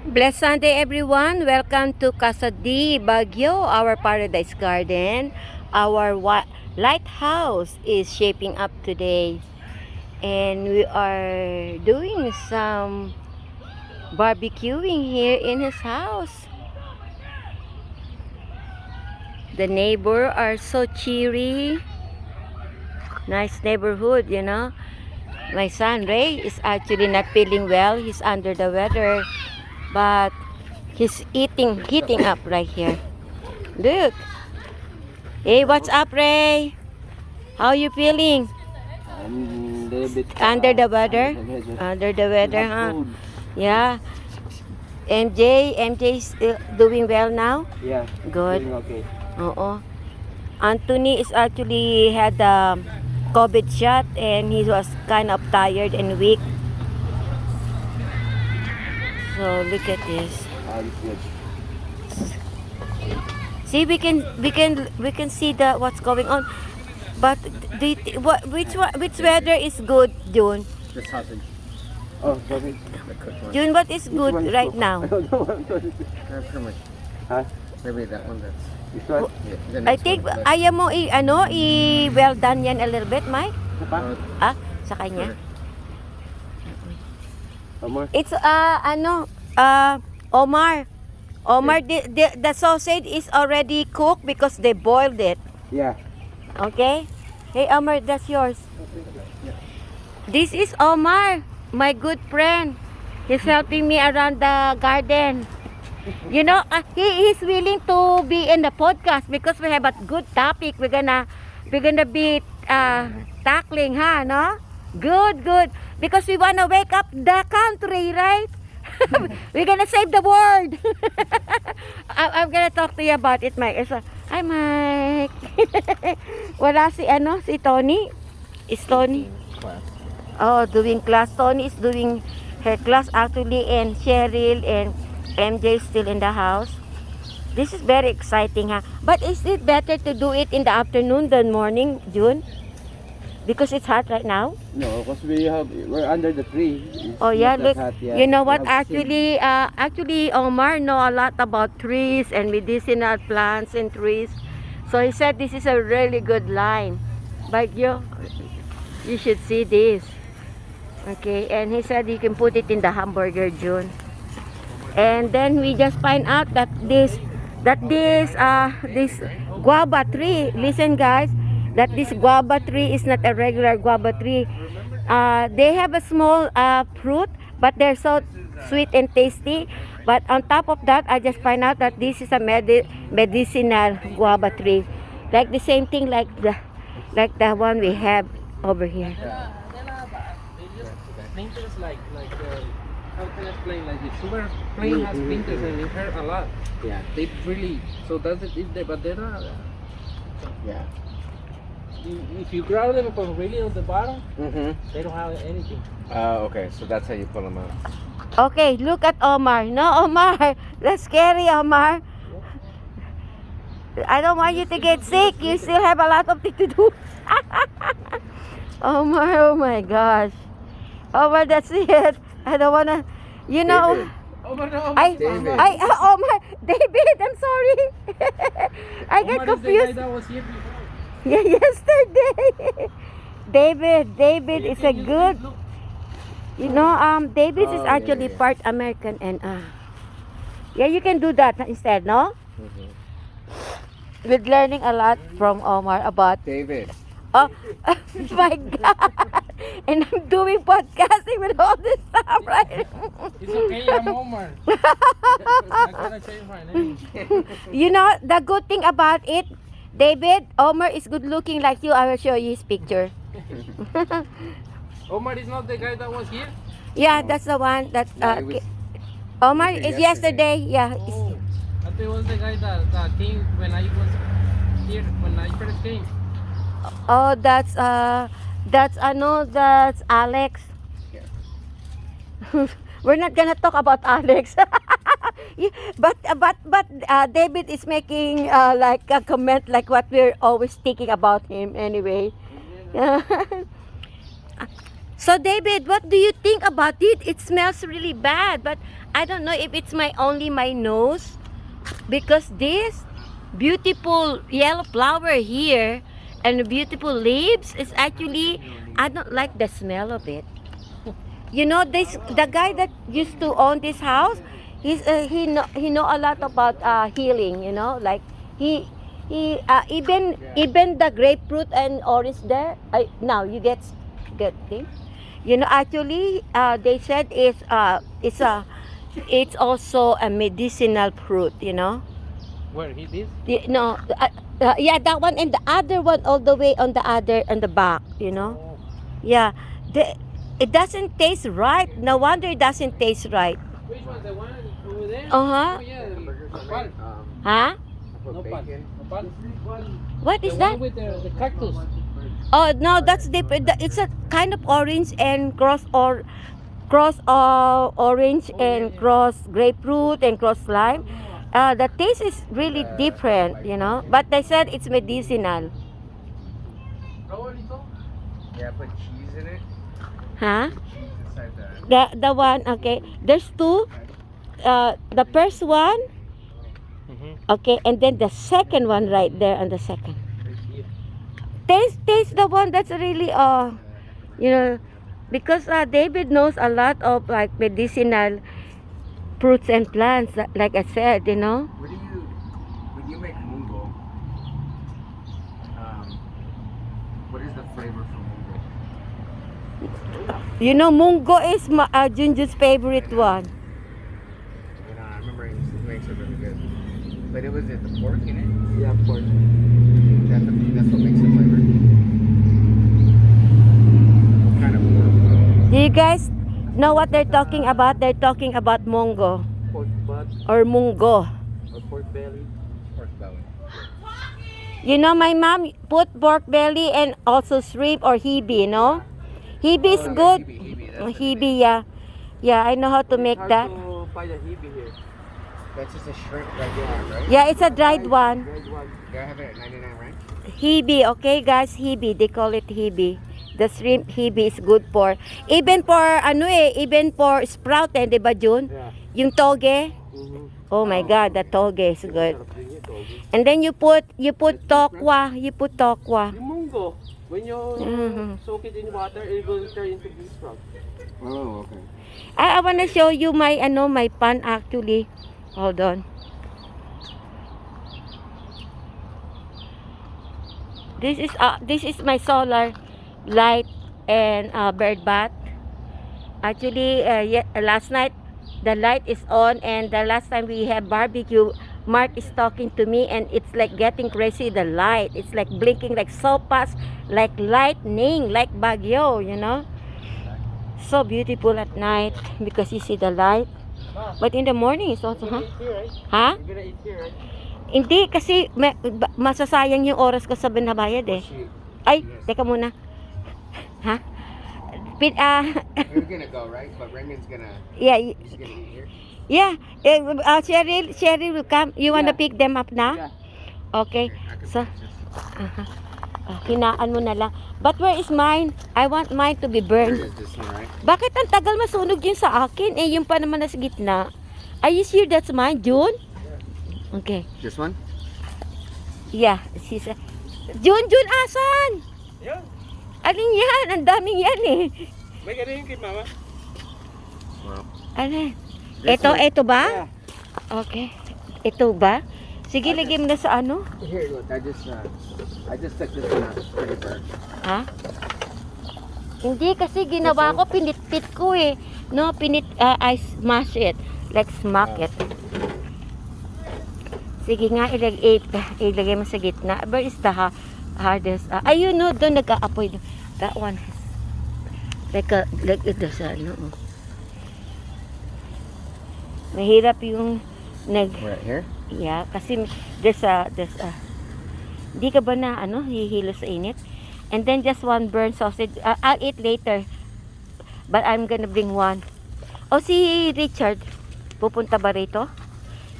Blessed Sunday everyone. Welcome to Casa D Baguio, our paradise garden. Our lighthouse is shaping up today. And we are doing some barbecuing here in his house. The neighbor are so cheery. Nice neighborhood, you know. My son Ray is actually not feeling well. He's under the weather. But he's heating up right here. Look. Hey, what's up, Ray? How you feeling? I'm a little bit Under the weather? Under the weather, huh? Yeah. MJ's doing well now? Yeah. Good. Doing okay. Oo. Anthony is actually had a COVID shot and he was kind of tired and weak. So look at this. Good. See, we can see the what's going on. But which weather is good, June? The sausage. Oh, sausage. The cooked one. June, what is good one's right cooked? now? I don't know what one is. How much? Huh? Maybe that one that's... This one? Yeah, the I next think one. ayaw mo well done yan a little bit, Mike. Isa pa? Ah, sa kanya. One more? It's Omar. Omar, the sausage is already cooked because they boiled it. Yeah. Okay? Hey, Omar, that's yours. This is Omar, my good friend. He's helping me around the garden. You know, he is willing to be in the podcast because we have a good topic. We're gonna be tackling, huh? No? Good. Because we wanna wake up the country, right? We're gonna save the world. I'm gonna talk to you about it, Mike. So, hi, Mike. Wala si Tony. Is Tony? Class. Oh, doing class. Tony is doing her class actually, and Cheryl and MJ is still in the house. This is very exciting, huh? But is it better to do it in the afternoon than morning, June? Because it's hot right now. No, because we're under the tree. It's Oh yeah, not that look. hot yet. You know We what? have to sit. Actually, Omar know a lot about trees and medicinal plants and trees. So he said this is a really good line. But you should see this. Okay, and he said you can put it in the hamburger, June. And then we just find out that this guava tree. Listen, guys. That this guava tree is not a regular guava tree. They have a small fruit, but they're so sweet and tasty. But on top of that, I just find out that this is a medicinal guava tree, like the same thing like the one we have over here. Painters like how can I explain like the sugar plane has painters and it hurt a lot. Yeah. They really so that's it is the bandera. Yeah. If you grab them from really on the bottom, Mm-hmm. they don't have anything. Okay, so that's how you pull them out. Okay, look at Omar. No, Omar, that's scary, Omar. I don't want you to get sick. You still have a lot of things to do. Omar, oh my gosh. Omar, that's it. I don't wanna, you know. David. Omar, David, I'm sorry. I get confused. That was here before. Yeah, yesterday. David is a good, you know, David is Oh, actually yeah. part American and yeah, you can do that instead, no? We're learning a lot from Omar about, David. oh, my God. And I'm doing podcasting with all this stuff, right? It's okay, I'm Omar. I'm gonna change my name. You know, the good thing about it, David, Omar is good looking like you. I will show you his picture. Omar is not the guy that was here? Yeah, that's the one that Yeah, it was- Omar it was is yesterday. Yeah. Oh, I thought it was the guy that came when I was here, when I first came. Oh, that's Alex. We're not gonna talk about Alex. Yeah, but David is making like a comment like what we're always thinking about him anyway. So David, what do you think about it? It smells really bad, but I don't know if it's only my nose, because this beautiful yellow flower here and the beautiful leaves is actually, I don't like the smell of it. You know, the guy that used to own this house, he know a lot about healing. You know, like he even the grapefruit and orange there. Now you get thing. You know, actually, they said it's also a medicinal fruit. You know. Where he is? No, yeah, that one and the other one all the way on the back. You know. Oh. Yeah, it doesn't taste right. No wonder it doesn't taste right. Which one? The one over there? Uh-huh. Oh, yeah. Hamburgers on Nopal. it. Huh? I put Nopal. bacon. Nopal. What The is one that? with the cactus. Oh no, that's different. It's a kind of orange and cross orange and cross grapefruit and cross lime. The taste is really different, you know. But they said it's medicinal. Yeah, put cheese in it. Huh? Cheese inside the. The one, okay. There's two. The first one, okay, and then the second one right there on the second. Taste the one that's really you know, because David knows a lot of like medicinal fruits and plants, like I said, you know. When you make mungo, what is the flavor for mungo? You know, mungo is Junju's favorite one. You know, I remember it makes it really good. But it was the pork in it? Yeah, pork. That's what makes the flavor. What kind of pork? Do you guys know what they're talking about? They're talking about mongo Pork butt or mungo. or pork belly. Pork belly. You know, my mom put pork belly and also shrimp or hibi, you know? Hibi is good. Hibi, that's the Hibi, yeah. Yeah, I know how to make Hard that. to find a hibi here. That's just a shrimp regular, right? Yeah, it's a dried one. Red one. They have it at 99, right? Hibi, okay guys, hibi. They call it hibi. The shrimp hibi is good for, even for sprouted, di ba Jun? Yeah. Yung toge. Oh my God, the toge is good. And then you put tokwa. You put tokwa. Yung mungo, when you Mhm. soak it in water, it will turn into bean sprout. Oh, okay. I wanna show you my my pan actually. Hold on. This is my solar light and bird bath. Actually, last night the light is on, and the last time we had barbecue, Mark is talking to me, and it's like getting crazy. The light, it's like blinking like so fast, like lightning, like bagyo, you know. So beautiful at night because you see the light. But in the morning it's also, You're gonna eat here, right? huh? You're gonna eat here, right? Hindi kasi masasayang yung oras ko sa binabayad eh. Shoot. Ay, teka muna. Ha? We're gonna go, right? But Raymond's gonna. Yeah, He's gonna eat here. yeah. Cheryl will come. You wanna Yeah. pick them up na? Yeah. Okay. I can So, just. hinaan mo na lang. But where is mine? I want mine to be Here burned. is this one, right? Bakit ang tagal masunog yun sa akin? Eh, yung pa naman nasa gitna. Are you sure that's mine, June? Okay. This one? Yeah. June, asan? Yeah. Alin yan? Ang daming yan eh. May ganun yung kay mama. Alin? This one? Ito ba? Yeah. Okay. Ito ba? Sige, lagay mo na sa ano. Here, look. I just took this one out. It's pretty burnt. Ha? Hindi kasi ginawa ko, pinitpit ko eh. No, I smash it. Like smack it. Sige nga, ilagay mo sa gitna. Where is the hardest? Ayun no, doon nag-aapoy. That one has like ito sa ano. Mahirap yung Right here? yeah, kasi there's a hindi ka ba na hihilo sa init? And then just one burnt sausage. I'll eat later. But I'm gonna bring one. O si Richard, pupunta ba rito?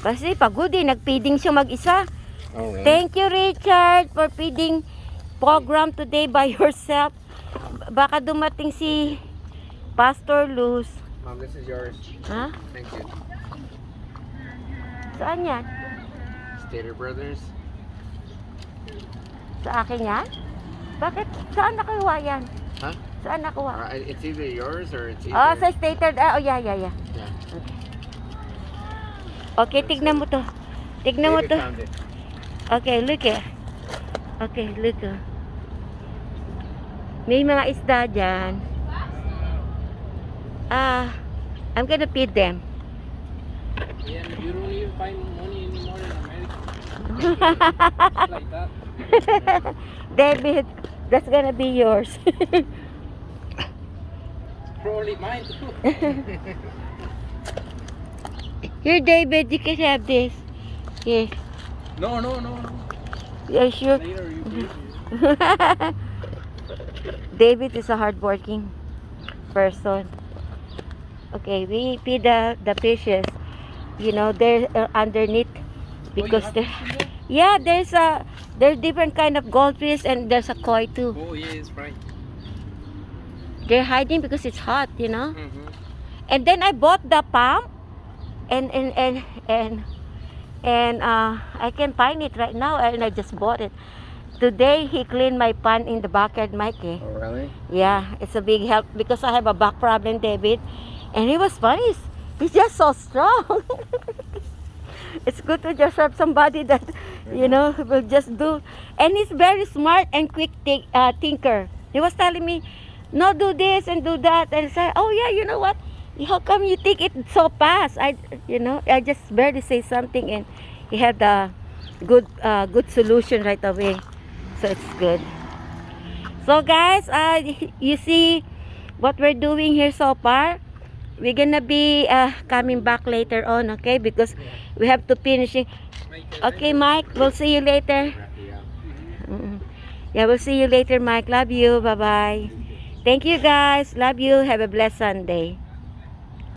Kasi pagod eh, nag-feeding siya mag-isa. Oh, really? Thank you, Richard, for feeding program today by yourself. Baka dumating si Pastor Luz. Mom, this is yours. Ha? Thank you. Saan yan? Stater Brothers. Sa akin yan? Bakit? Saan nakuha yan? Huh? Saan nakuha? It's either yours or it's either... Oh, sa stated. Oh, yeah. Yeah. Okay, tignan mo to. Tignan mo David to. found it. Okay, look eh. Okay, look. May mga isda dyan. I'm gonna feed them. Yeah, you don't even find money anymore in America. It's like that. David, that's gonna be yours. Probably mine too. Here, David, you can have this. Here. No. Yeah, sure. Later you give me. David is a hardworking person. Okay, we feed the fishes. You know, they're underneath because Oh, you they're have fish in there? yeah. There's different kind of goldfish and there's a koi too. Oh yeah, it's right. They're hiding because it's hot, you know. Mm-hmm. And then I bought the pump, and I can find it right now, and I just bought it. Today he cleaned my pan in the backyard, Mikey. Oh, really? Yeah, it's a big help because I have a back problem, David. And he was funny. He's just so strong. It's good to just have somebody that, you know, will just do. And he's very smart and quick thinker. He was telling me, no, do this and do that. And I said, oh yeah, you know what? How come you think it so fast? I just barely say something and he had the good solution right away. So it's good. So guys, you see what we're doing here so far. We're gonna be coming back later on, okay? Because we have to finish it. Okay, Mike, we'll see you later. Yeah, we'll see you later, Mike. Love you. Bye-bye. Thank you, guys. Love you. Have a blessed Sunday.